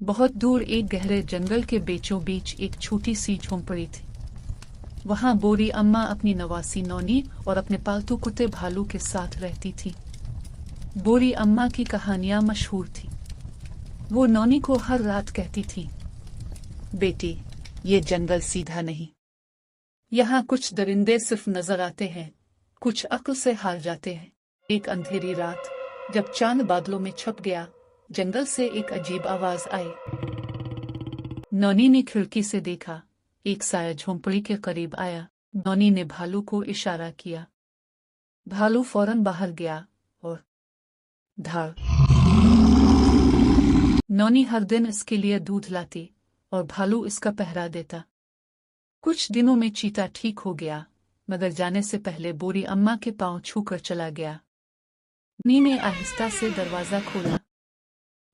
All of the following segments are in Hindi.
बहुत दूर एक गहरे जंगल के बीचों बीच एक छोटी सी झोंपड़ी थी। वहां बोरी अम्मा अपनी नवासी नौनी और अपने पालतू कुत्ते भालू के साथ रहती थी। बोरी अम्मा की कहानियां मशहूर थी। वो नौनी को हर रात कहती थी, बेटी, ये जंगल सीधा नहीं। यहाँ कुछ दरिंदे सिर्फ नजर आते हैं, कुछ अक्ल से हार जाते हैं। एक अंधेरी रात, जब चांद बादलों में छप गया, जंगल से एक अजीब आवाज आई। नौनी ने खिड़की से देखा, एक साया झोंपड़ी के करीब आया। नौनी ने भालू को इशारा किया। भालू फौरन बाहर गया और धार। नौनी हर दिन इसके लिए दूध लाती और भालू इसका पहरा देता। कुछ दिनों में चीता ठीक हो गया, मगर जाने से पहले बोरी अम्मा के पांव छूकर चला गया। नौनी ने आहिस्ता से दरवाजा खोला।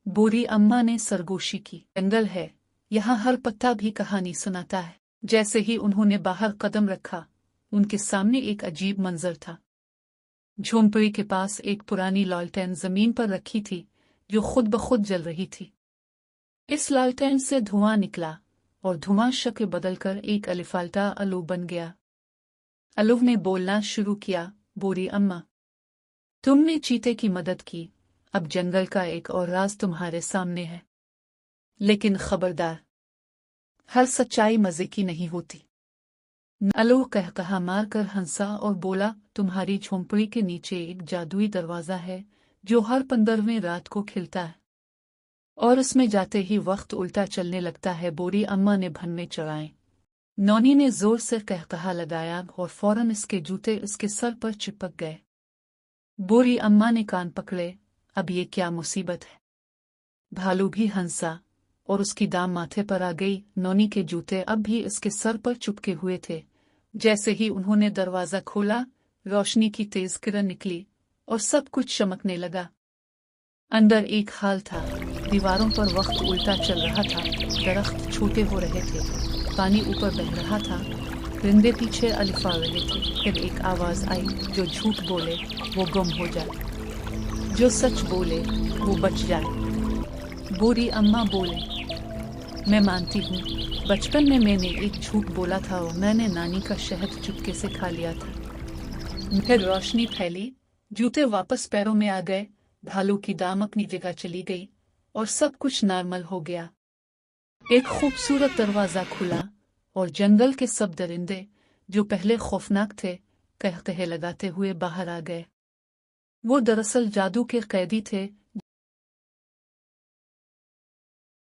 बोरी अम्मा ने सरगोशी की। जंगल है, यहाँ हर पत्ता भी कहानी सुनाता है। जैसे ही उन्होंने बाहर कदम रखा, उनके सामने एक अजीब मंजर था। झोंपड़ी के पास एक पुरानी लालटेन जमीन पर रखी थी, जो खुद ब खुद जल रही थी। इस लालटेन से धुआं निकला और धुआं शक्ल बदलकर एक अलिफाल्टा अलू बन गया। अलू ने बोलना शुरू किया, बोरी अम्मा, तुमने चीते की मदद की, अब जंगल का एक और राज तुम्हारे सामने है। लेकिन खबरदार, हर सच्चाई मजे की नहीं होती। अलू कहकहा मारकर हंसा और बोला, तुम्हारी झोंपड़ी के नीचे एक जादुई दरवाजा है, जो हर 15वीं रात को खिलता है और उसमें जाते ही वक्त उल्टा चलने लगता है। बोरी अम्मा ने भन्ने चढ़ाए। नौनी ने जोर से कहकहा लगाया और फौरन इसके जूते उसके सर पर चिपक गए। बोरी अम्मा ने कान पकड़े, अब ये क्या मुसीबत है। भालू भी हंसा और उसकी दाम माथे पर आ गई। नौनी के जूते अब भी इसके सर पर चिपके हुए थे। जैसे ही उन्होंने दरवाजा खोला, रोशनी की तेज किरण निकली और सब कुछ चमकने लगा। अंदर एक हाल था, दीवारों पर वक्त उल्टा चल रहा था, दरख्त छोटे हो रहे थे, पानी ऊपर बह रहा था, परिंदे पीछे अलिफा रहे थे। फिर एक आवाज आई, जो झूठ बोले वो गुम हो जाए, जो सच बोले वो बच जाए। बोरी अम्मा बोले, मैं मानती हूँ, बचपन में मैंने एक झूठ बोला था और मैंने नानी का शहद चुपके से खा लिया था। फिर रोशनी फैली, जूते वापस पैरों में आ गए, भालू की दाम अपनी जगह चली गई और सब कुछ नॉर्मल हो गया। एक खूबसूरत दरवाजा खुला और जंगल के सब दरिंदे, जो पहले खौफनाक थे, कहकहे लगाते हुए बाहर आ गए। वो दरअसल जादू के कैदी थे,